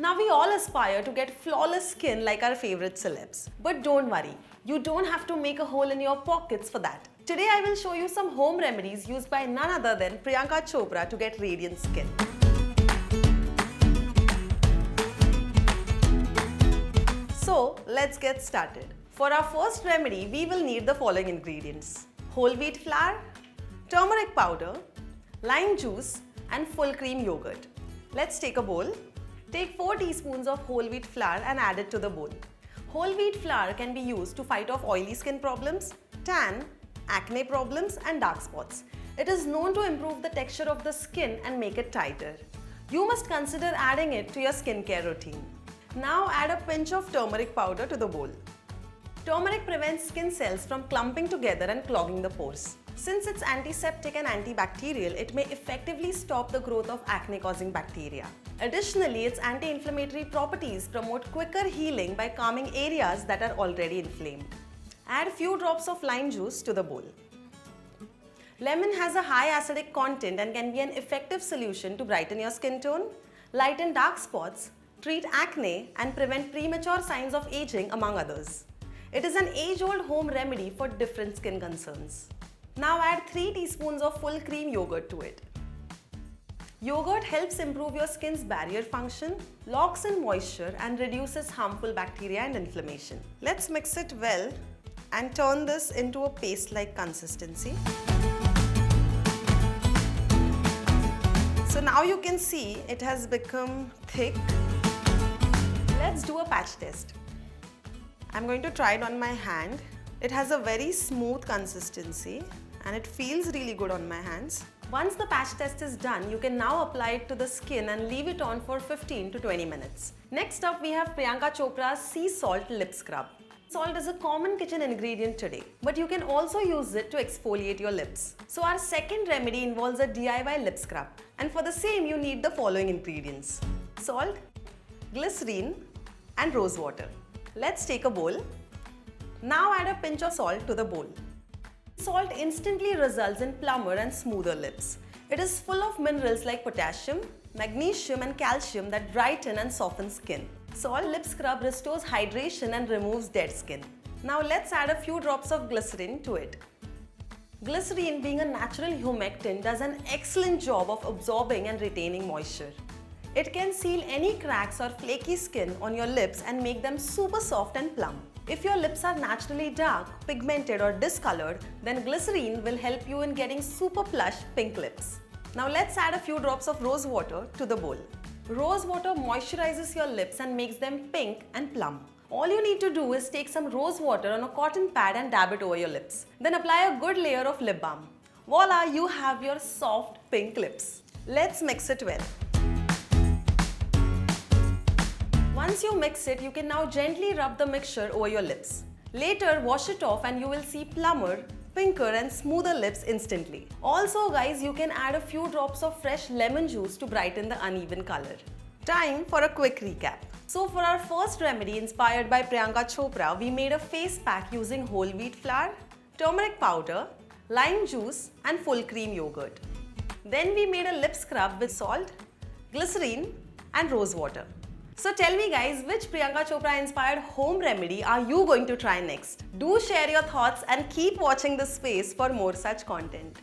Now we all aspire to get flawless skin like our favorite celebs. But don't worry, you don't have to make a hole in your pockets for that. Today I will show you some home remedies used by none other than Priyanka Chopra to get radiant skin. So let's get started. For our first remedy, we will need the following ingredients: whole wheat flour, turmeric powder, lime juice and full cream yogurt. Let's take a bowl. Take 4 teaspoons of whole wheat flour and add it to the bowl. Whole wheat flour can be used to fight off oily skin problems, tan, acne problems and dark spots. It is known to improve the texture of the skin and make it tighter. You must consider adding it to your skincare routine. Now add a pinch of turmeric powder to the bowl. Turmeric prevents skin cells from clumping together and clogging the pores. Since it's antiseptic and antibacterial, it may effectively stop the growth of acne-causing bacteria. Additionally, its anti-inflammatory properties promote quicker healing by calming areas that are already inflamed. Add few drops of lime juice to the bowl. Lemon has a high acidic content and can be an effective solution to brighten your skin tone, lighten dark spots, treat acne, and prevent premature signs of aging, among others. It is an age-old home remedy for different skin concerns. Now add 3 teaspoons of full cream yogurt to it. Yogurt helps improve your skin's barrier function, locks in moisture and reduces harmful bacteria and inflammation. Let's mix it well and turn this into a paste-like consistency. So now you can see it has become thick. Let's do a patch test. I'm going to try it on my hand. It has a very smooth consistency and it feels really good on my hands. Once the patch test is done, you can now apply it to the skin and leave it on for 15 to 20 minutes. Next up, we have Priyanka Chopra's sea salt lip scrub. Salt is a common kitchen ingredient today, but you can also use it to exfoliate your lips. So our second remedy involves a DIY lip scrub. And for the same, you need the following ingredients: salt, glycerine and rose water. Let's take a bowl. Now add a pinch of salt to the bowl. Salt instantly results in plumper and smoother lips. It is full of minerals like potassium, magnesium and calcium that brighten and soften skin. Salt lip scrub restores hydration and removes dead skin. Now let's add a few drops of glycerine to it. Glycerine, being a natural humectant, does an excellent job of absorbing and retaining moisture. It can seal any cracks or flaky skin on your lips and make them super soft and plump. If your lips are naturally dark, pigmented or discolored, then glycerine will help you in getting super plush pink lips. Now let's add a few drops of rose water to the bowl. Rose water moisturizes your lips and makes them pink and plump. All you need to do is take some rose water on a cotton pad and dab it over your lips. Then apply a good layer of lip balm. Voila, you have your soft pink lips. Let's mix it well. Once you mix it, you can now gently rub the mixture over your lips. Later, wash it off and you will see plumper, pinker and smoother lips instantly. Also guys, you can add a few drops of fresh lemon juice to brighten the uneven color. Time for a quick recap. So for our first remedy inspired by Priyanka Chopra, we made a face pack using whole wheat flour, turmeric powder, lime juice and full cream yogurt. Then we made a lip scrub with salt, glycerine and rose water. So tell me guys, which Priyanka Chopra inspired home remedy are you going to try next? Do share your thoughts and keep watching this space for more such content.